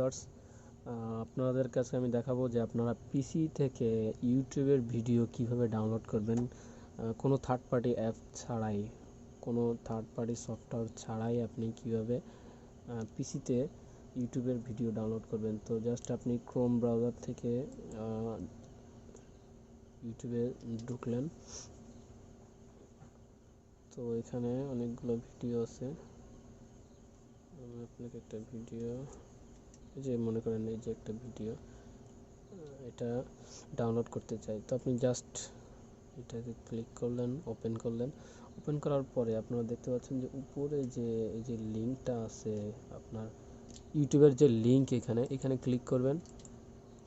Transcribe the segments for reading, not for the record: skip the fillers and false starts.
Viewers, আপনাদের কাছে আমি দেখাবো যে আপনারা পিসি থেকে ইউটিউবের ভিডিও কিভাবে ডাউনলোড করবেন, কোনো থার্ড পার্টি অ্যাপ ছাড়াই, কোনো থার্ড পার্টি সফটওয়্যার ছাড়াই আপনি কিভাবে পিসিতে ইউটিউবের ভিডিও ডাউনলোড করবেন। তো জাস্ট আপনি ক্রোম ব্রাউজার থেকে ইউটিউবে ঢুকলেন। তো এখানে অনেকগুলো ভিডিও আছে। আমি আপনাকে একটা ভিডিও, যে মনে করেন এই যে একটা ভিডিও, এটা ডাউনলোড করতে চাই। তো আপনি জাস্ট এটাকে ক্লিক করলেন, ওপেন করলেন। ওপেন করার পরে আপনারা দেখতে পাচ্ছেন যে উপরে যে এই যে লিঙ্কটা আছে, আপনার ইউটিউবের যে লিঙ্ক, এখানে ক্লিক করবেন।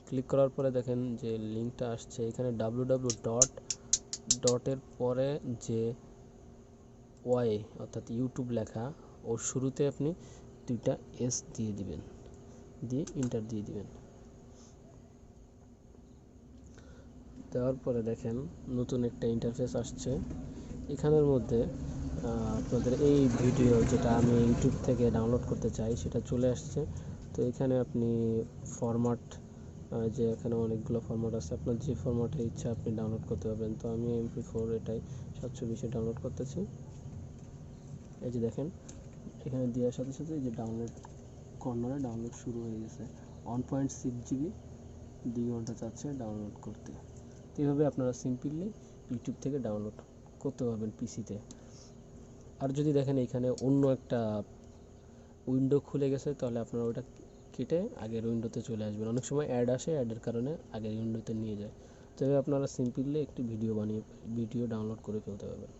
ক্লিক করার পরে দেখেন যে লিঙ্কটা আসছে, এখানে www.ডটের পরে যে ওয়াই অর্থাৎ ইউটিউব লেখা, ওর শুরুতে আপনি দুইটা এস দিয়ে দিবেন, দিয়ে এন্টার দিয়ে দিবেন। দেওয়ার পরে দেখেন নতুন একটা ইন্টারফেস আসছে। এখানের মধ্যে আপনাদের এই ভিডিও যেটা আমি ইউটিউব থেকে ডাউনলোড করতে চাই সেটা চলে আসছে। তো এখানে আপনি ফরম্যাট, যে এখানে অনেকগুলো ফরম্যাট আছে, আপনার যে ফরম্যাটের ইচ্ছা আপনি ডাউনলোড করতে পারবেন। তো আমি MP4 এটাই 720 ডাউনলোড করতেছি। এই যে দেখেন এখানে দেওয়ার সাথে সাথে এই যে ডাউনলোড কর্নারে ডাউনলোড শুরু হয়ে গেছে। 1.6 GB 2 ঘন্টা চাচ্ছে ডাউনলোড করতে। তো এইভাবে আপনারা সিম্পলি ইউটিউব থেকে ডাউনলোড করতে পারবেন পিসিতে। আর যদি দেখেন এখানে অন্য একটা উইন্ডো খুলে গেছে, তাহলে আপনারা ওটা কেটে আগের উইন্ডোতে চলে আসবেন। অনেক সময় অ্যাড আসে, অ্যাডের কারণে আগের উইন্ডোতে নিয়ে যায়। তবে আপনারা সিম্পলি একটি ভিডিও ডাউনলোড করে ফেলতে পারবেন।